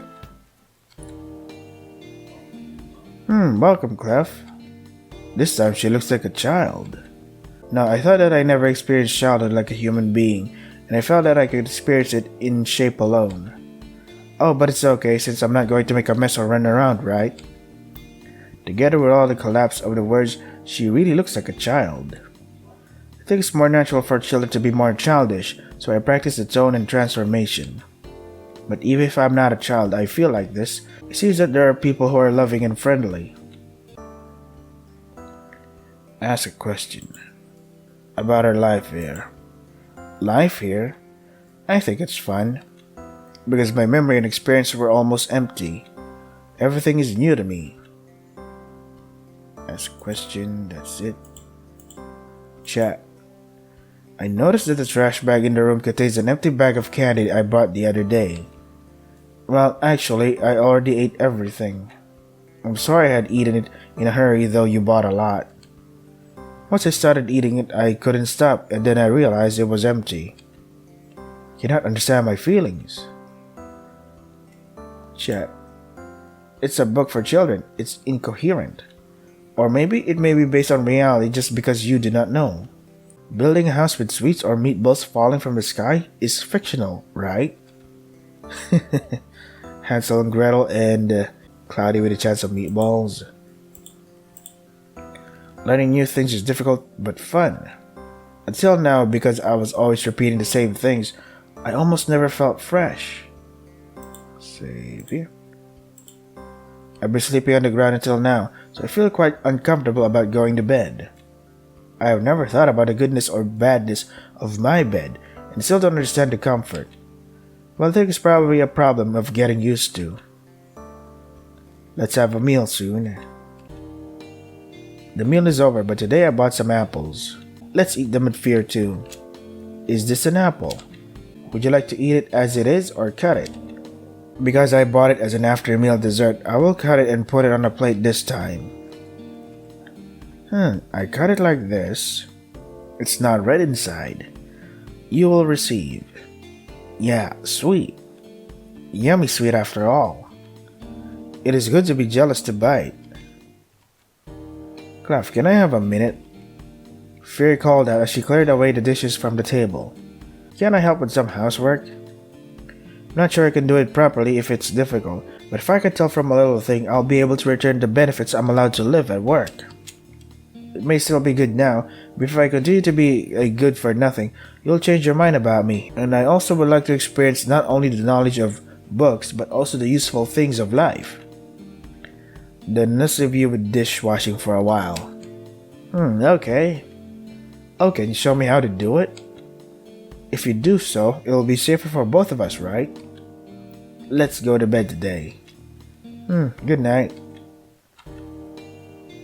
Welcome, Clef. This time she looks like a child. Now, I thought that I never experienced childhood like a human being, and I felt that I could experience it in shape alone. Oh, but it's okay since I'm not going to make a mess or run around, right? Together with all the collapse of the words, she really looks like a child. I think it's more natural for children to be more childish, so I practice the tone and transformation. But even if I'm not a child, I feel like this. It seems that there are people who are loving and friendly. Ask a question about her life here. Life here? I think it's fun. Because my memory and experience were almost empty. Everything is new to me. Ask a question, that's it. Chat. I noticed that the trash bag in the room contains an empty bag of candy I bought the other day. Well, actually, I already ate everything. I'm sorry I had eaten it in a hurry, though you bought a lot. Once I started eating it, I couldn't stop, and then I realized it was empty. You cannot understand my feelings. Chat. It's a book for children. It's incoherent. Or maybe it may be based on reality just because you do not know. Building a house with sweets or meatballs falling from the sky is fictional, right? Hansel and Gretel and Cloudy with a chance of meatballs. Learning new things is difficult but fun. Until now, because I was always repeating the same things, I almost never felt fresh. Save here. I've been sleeping on the ground until now, so I feel quite uncomfortable about going to bed. I have never thought about the goodness or badness of my bed, and still don't understand the comfort. Well, there is probably a problem of getting used to. Let's have a meal soon. The meal is over, but today I bought some apples. Let's eat them with fear too. Is this an apple? Would you like to eat it as it is or cut it? Because I bought it as an after-meal dessert, I will cut it and put it on a plate this time. I cut it like this. It's not red inside. You will receive. Yeah, sweet. Yummy sweet after all. It is good to be jealous to bite. Clef, can I have a minute? Fury called out as she cleared away the dishes from the table. Can I help with some housework? I'm not sure I can do it properly if it's difficult, but if I can tell from a little thing, I'll be able to return the benefits I'm allowed to live at work. It may still be good now, but if I continue to be a good for nothing, you'll change your mind about me, and I also would like to experience not only the knowledge of books, but also the useful things of life. Then let's leave you with dishwashing for a while. Okay. Oh, can you show me how to do it? If you do so, it'll be safer for both of us, right? Let's go to bed today. Good night.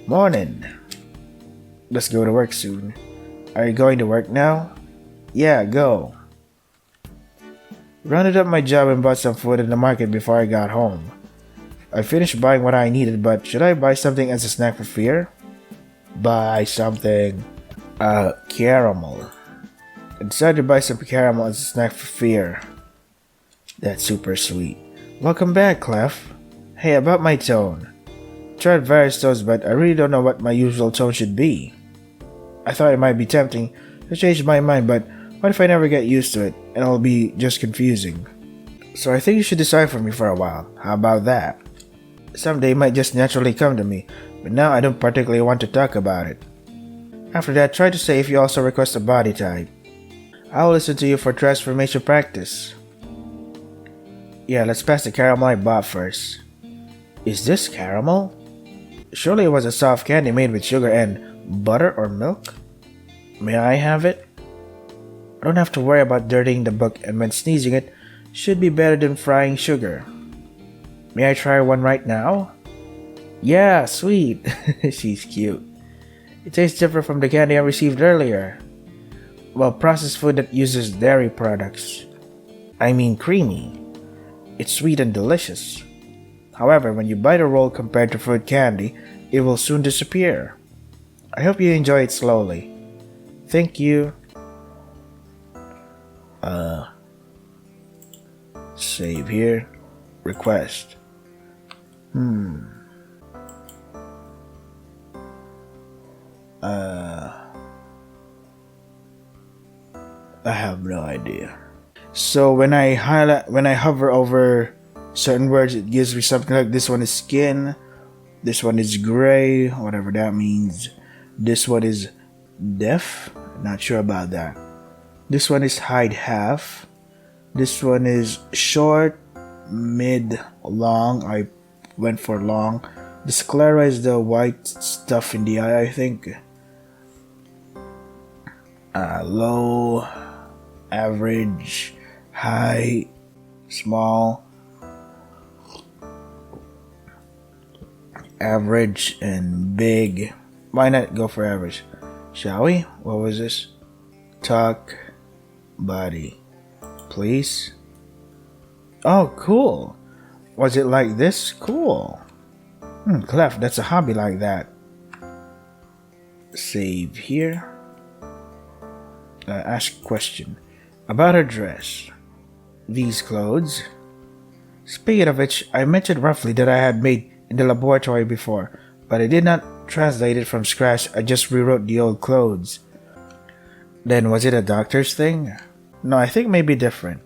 Morning. Let's go to work soon. Are you going to work now? Yeah, go. Rounded up my job and bought some food in the market before I got home. I finished buying what I needed, but should I buy something as a snack for fear? Buy something. Caramel. I decided to buy some caramel as a snack for fear. That's super sweet. Welcome back, Clef. Hey, about my tone. Tried various tones, but I really don't know what my usual tone should be. I thought it might be tempting to change my mind, but what if I never get used to it and it'll be just confusing? So I think you should decide for me for a while. How about that? Someday it might just naturally come to me, but now I don't particularly want to talk about it. After that, try to say if you also request a body type. I'll listen to you for transformation practice. Yeah, let's pass the caramel I bought first. Is this caramel? Surely it was a soft candy made with sugar and butter or milk? May I have it? I don't have to worry about dirtying the book, and when sneezing it should be better than frying sugar. May I try one right now? Yeah, sweet. She's cute. It tastes different from the candy I received earlier. Well, processed food that uses dairy products. I mean creamy. It's sweet and delicious. However, when you bite a roll compared to fruit candy, it will soon disappear. I hope you enjoy it slowly. Thank you. Save here. Request. I have no idea. So when I hover over certain words, it gives me something like this one is skin, this one is gray, whatever that means. This one is deaf, not sure about that. This one is hide half. This one is short, mid, long. I went for long. The sclera is the white stuff in the eye, I think. Low, average, high, small, average, and big. Why not go for average? Shall we? What was this? Tuck, body, please. Oh, cool. Was it like this? Cool. Clef, that's a hobby like that. Save here. Ask question. About her dress. These clothes. Speaking of which, I mentioned roughly that I had made in the laboratory before, but I did not translate it from scratch. I just rewrote the old clothes. Then was it a doctor's thing? No, I think maybe different.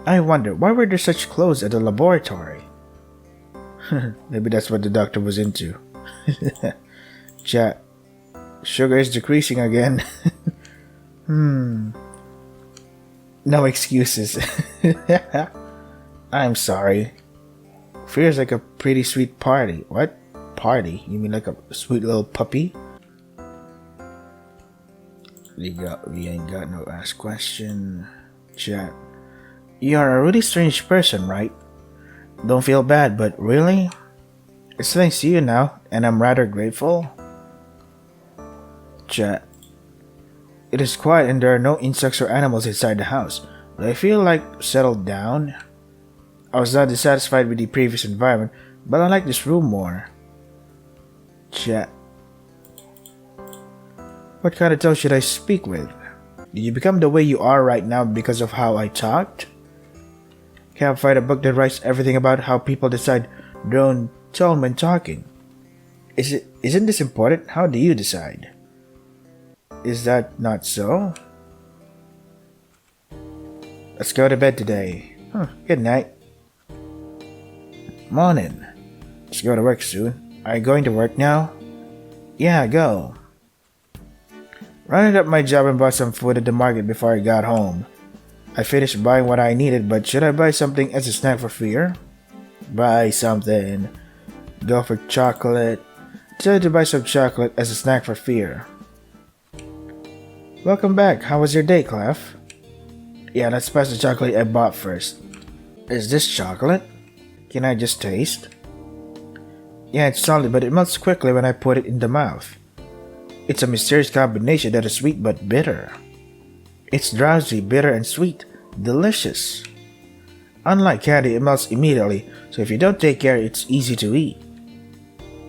I wonder, why were there such clothes at the laboratory? Maybe that's what the doctor was into. Chat. Sugar is decreasing again. No excuses. I'm sorry. Feels like a pretty sweet party. What? Party? You mean like a sweet little puppy? We ain't got no ask question. Chat. You're a really strange person, right? Don't feel bad, but really? It's thanks to you now, and I'm rather grateful. Chat. It is quiet and there are no insects or animals inside the house, but I feel like settled down. I was not dissatisfied with the previous environment, but I like this room more. Chat. What kind of tone should I speak with? Did you become the way you are right now because of how I talked? Can't find a book that writes everything about how people decide their own tone when talking. Isn't this important? How do you decide? Is that not so? Let's go to bed today. Good night. Morning. Let's go to work soon. Are you going to work now? Yeah, go. Rounded up my job and bought some food at the market before I got home. I finished buying what I needed, but should I buy something as a snack for fear? Buy something. Go for chocolate. Decided to buy some chocolate as a snack for fear. Welcome back. How was your day, Clef? Yeah, let's pass the chocolate I bought first. Is this chocolate? Can I just taste? Yeah, it's solid, but it melts quickly when I put it in the mouth. It's a mysterious combination that is sweet but bitter. It's drowsy, bitter, and sweet. Delicious. Unlike candy, it melts immediately, so if you don't take care, it's easy to eat.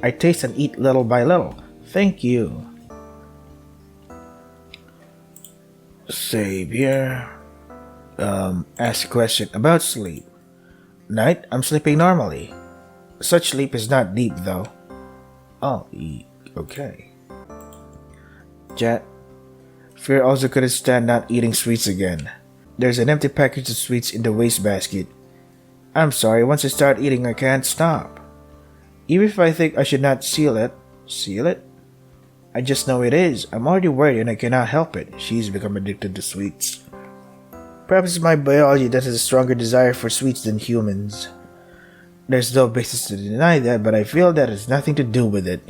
I taste and eat little by little. Thank you. Save here. Ask a question about sleep. Night, I'm sleeping normally. Such sleep is not deep, though. Oh, okay. Chat. Fear also couldn't stand not eating sweets again. There's an empty package of sweets in the wastebasket. I'm sorry, once I start eating, I can't stop. Even if I think I should not seal it? I just know it is. I'm already worried and I cannot help it. She's become addicted to sweets. Perhaps it's my biology that has a stronger desire for sweets than humans. There's no basis to deny that, but I feel that has nothing to do with it.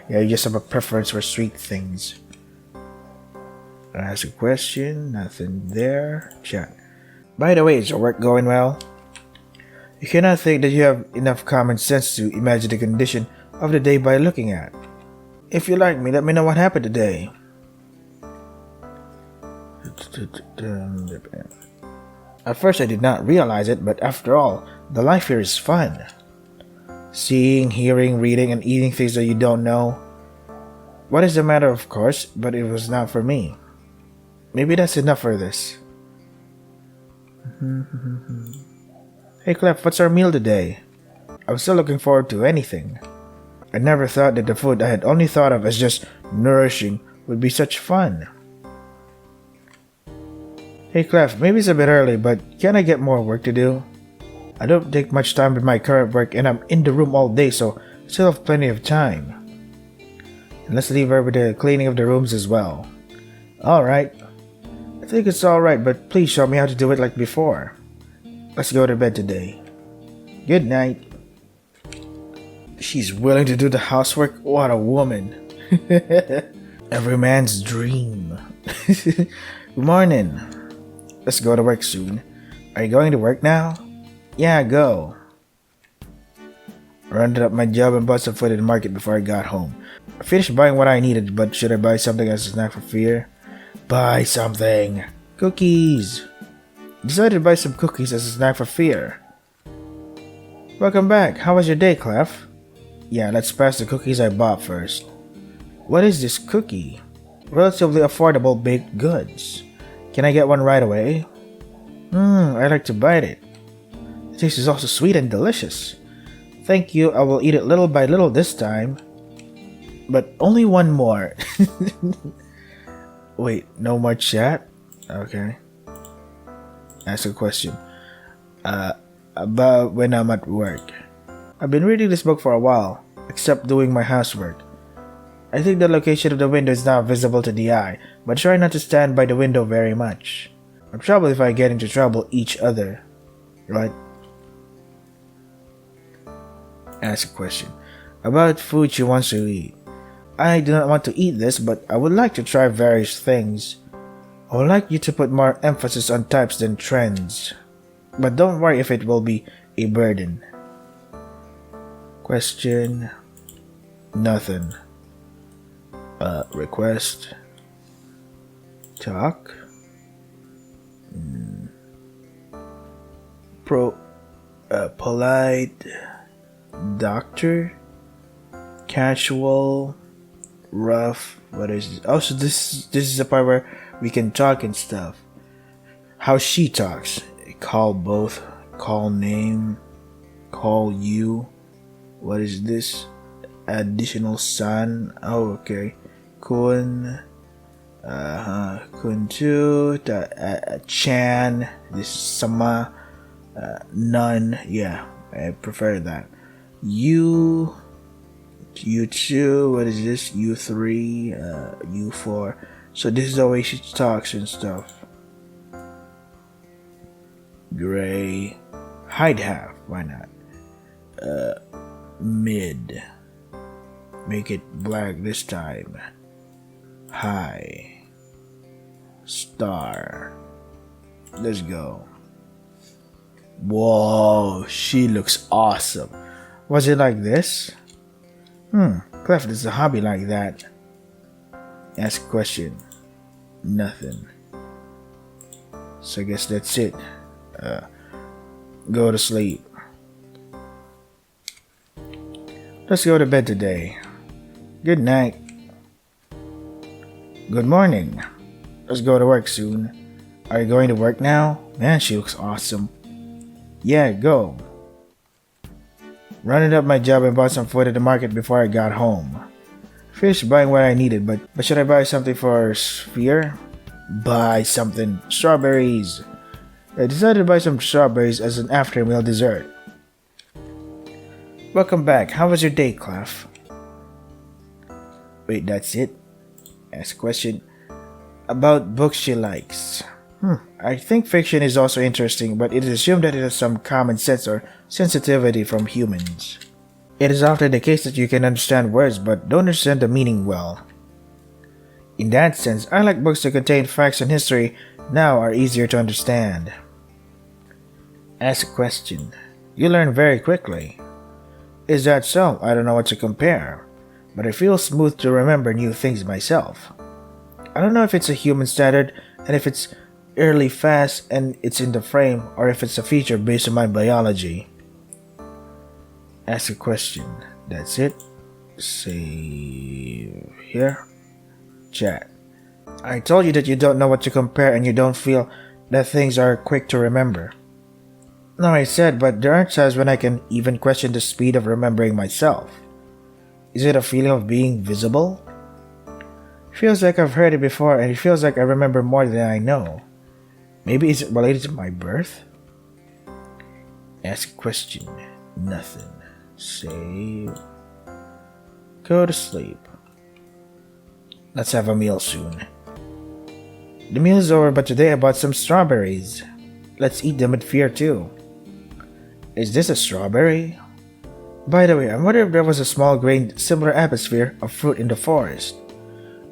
Yeah, you just have a preference for sweet things. Ask a question, nothing there. Chat. By the way, is your work going well? You cannot think that you have enough common sense to imagine the condition of the day by looking at. If you like me, let me know what happened today. At first I did not realize it, but after all, the life here is fun. Seeing, hearing, reading, and eating things that you don't know. What is the matter, of course, but it was not for me. Maybe that's enough for this. Hey Clef, what's our meal today? I'm still looking forward to anything. I never thought that the food I had only thought of as just nourishing would be such fun. Hey Clef, maybe it's a bit early, but can I get more work to do? I don't take much time with my current work and I'm in the room all day, so I still have plenty of time. And let's leave her with the cleaning of the rooms as well. Alright. I think it's alright, but please show me how to do it like before. Let's go to bed today. Good night. She's willing to do the housework? What a woman. Every man's dream. Good morning. Let's go to work soon. Are you going to work now? Yeah, go. Rounded up my job and bought some food at the market before I got home. I finished buying what I needed, but should I buy something as a snack for fear? Buy something. Cookies. Decided to buy some cookies as a snack for fear. Welcome back. How was your day, Clef? Yeah, let's pass the cookies I bought first. What is this cookie? Relatively affordable baked goods. Can I get one right away? I like to bite it. The taste is also sweet and delicious. Thank you, I will eat it little by little this time. But only one more. Wait, no more chat? Okay. Ask a question. About when I'm at work. I've been reading this book for a while, except doing my housework. I think the location of the window is not visible to the eye, but try not to stand by the window very much. I'm trouble if I get into trouble each other. Right? Ask a question. About food she wants to eat. I do not want to eat this, but I would like to try various things. I would like you to put more emphasis on types than trends. But don't worry if it will be a burden. Question. Nothing. Request. Talk. Polite. Doctor. Casual. Rough. What is this? Oh, so this is the part where we can talk and stuff. How she talks. Call both. Call name. Call you. What is this? Additional son. Oh, okay. Kun. Kun tu. Chan. This is sama. None. Yeah, I prefer that. You. U2, what is this? U3, U4. So this is the way she talks and stuff. Gray. Hide half, why not? Mid. Make it black this time. High. Star. Let's go. Whoa, she looks awesome. Was it like this? Clef is a hobby like that. Ask a question. Nothing. So I guess that's it. Go to sleep. Let's go to bed today. Good night. Good morning. Let's go to work soon. Are you going to work now? Man, she looks awesome. Yeah, go. Running up my job and bought some food at the market before I got home. Finished buying what I needed, but should I buy something for Sphere? Buy something. Strawberries. I decided to buy some strawberries as an after meal dessert. Welcome back. How was your day, Clef? Wait, that's it? Ask a question. About books she likes. I think fiction is also interesting, but it is assumed that it has some common sense or sensitivity from humans. It is often the case that you can understand words but don't understand the meaning well. In that sense, I like books that contain facts and history now are easier to understand. Ask a question. You learn very quickly. Is that so? I don't know what to compare, but I feel smooth to remember new things myself. I don't know if it's a human standard and if it's early fast and it's in the frame or if it's a feature based on my biology. Ask a question. That's it. Save here. Chat. I told you that you don't know what to compare and you don't feel that things are quick to remember. No, I said, but there aren't times when I can even question the speed of remembering myself. Is it a feeling of being visible? Feels like I've heard it before and it feels like I remember more than I know. Maybe is it related to my birth? Ask a question. Nothing. Save. Go to sleep. Let's have a meal soon. The meal is over, but today I bought some strawberries. Let's eat them at Fear too. Is this a strawberry? By the way, I wonder if there was a small grained similar atmosphere of fruit in the forest.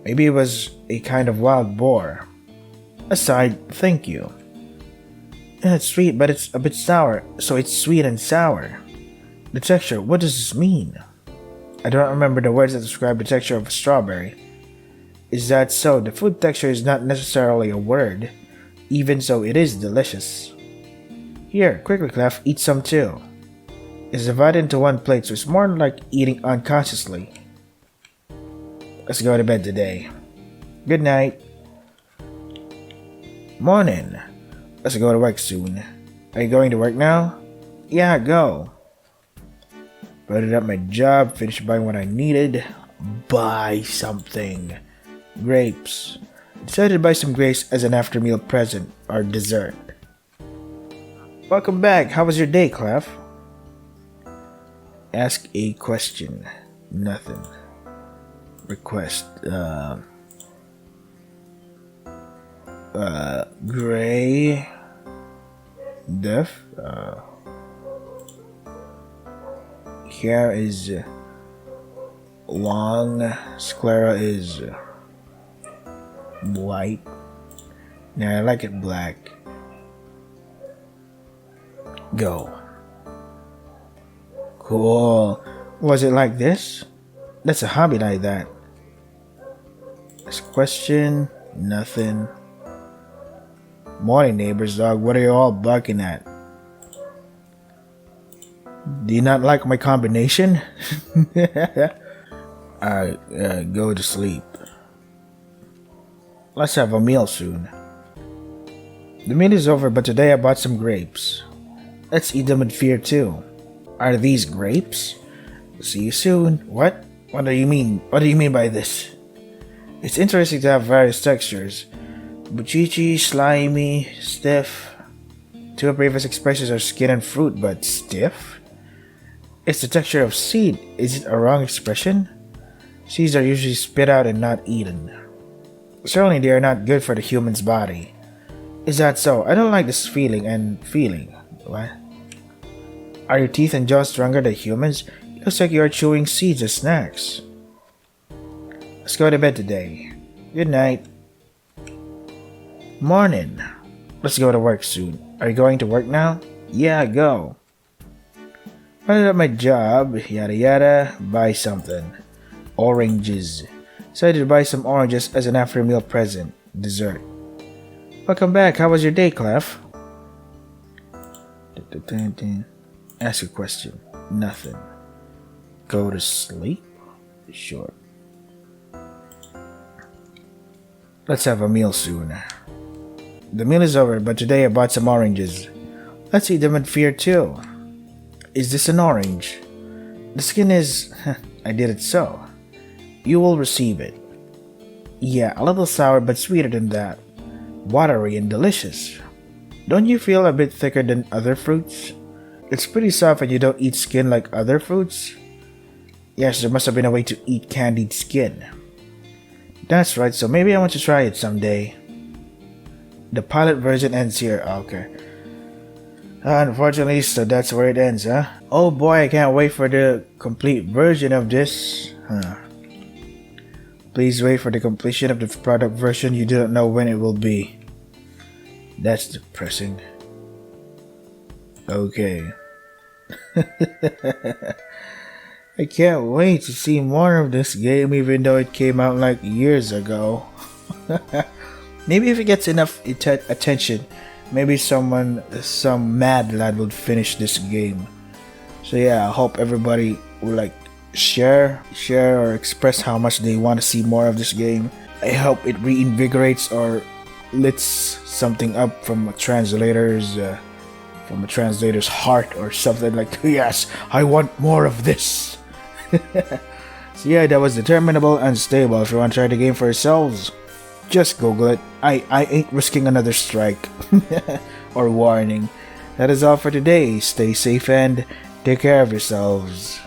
Maybe it was a kind of wild boar. Aside, thank you. It's sweet, but it's a bit sour, so it's sweet and sour. The texture, what does this mean? I don't remember the words that describe the texture of a strawberry. Is that so? The food texture is not necessarily a word. Even so, it is delicious. Here, quickly, Clef, eat some too. It's divided into one plate, so it's more like eating unconsciously. Let's go to bed today. Good night. Morning. Let's go to work soon. Are you going to work now? Yeah, go. Loaded up my job, finished buying what I needed. Buy something. Grapes. Decided to buy some grapes as an after meal present or dessert. Welcome back. How was your day, Clef? Ask a question. Nothing. Request. Gray. Deaf. Hair is long. Sclera is white. Yeah, I like it black. Go. Cool. Was it like this? That's a hobby like that. Next question. Nothing. Morning, neighbors, dog. What are you all barking at? Do you not like my combination? Alright, go to sleep. Let's have a meal soon. The meal is over, but today I bought some grapes. Let's eat them with fear too. Are these grapes? See you soon. What? What do you mean? What do you mean by this? It's interesting to have various textures. Buchichi, slimy, stiff. Two of previous expressions are skin and fruit, but stiff? It's the texture of seed. Is it a wrong expression? Seeds are usually spit out and not eaten. Certainly they are not good for the human's body. Is that so? I don't like this feeling and feeling. What? Are your teeth and jaws stronger than humans? It looks like you are chewing seeds as snacks. Let's go to bed today. Good night. Morning. Let's go to work soon. Are you going to work now? Yeah, go. Running up my job, yada yada, buy something. Oranges. Decided to buy some oranges as an after meal present. Dessert. Welcome back. How was your day, Clef? Ask a question. Nothing. Go to sleep? Sure. Let's have a meal soon. The meal is over, but today I bought some oranges. Let's eat them with fear too. Is this an orange? The skin is... I did it so. You will receive it. Yeah, a little sour but sweeter than that. Watery and delicious. Don't you feel a bit thicker than other fruits? It's pretty soft and you don't eat skin like other fruits. Yes, there must have been a way to eat candied skin. That's right, so maybe I want to try it someday. The pilot version ends here. Okay. Unfortunately, so that's where it ends, huh? Oh boy, I can't wait for the complete version of this. Please wait for the completion of the product version. You do not know when it will be. That's depressing. Okay. I can't wait to see more of this game even though it came out like years ago. Maybe if it gets enough attention, maybe some mad lad will finish this game. So yeah, I hope everybody will like share or express how much they want to see more of this game. I hope it reinvigorates or lifts something up from a translator's heart or something like, yes, I want more of this. So yeah, that was Determinable Unstable. If you want to try the game for yourselves, just Google it. I ain't risking another strike or warning. That is all for today. Stay safe and take care of yourselves.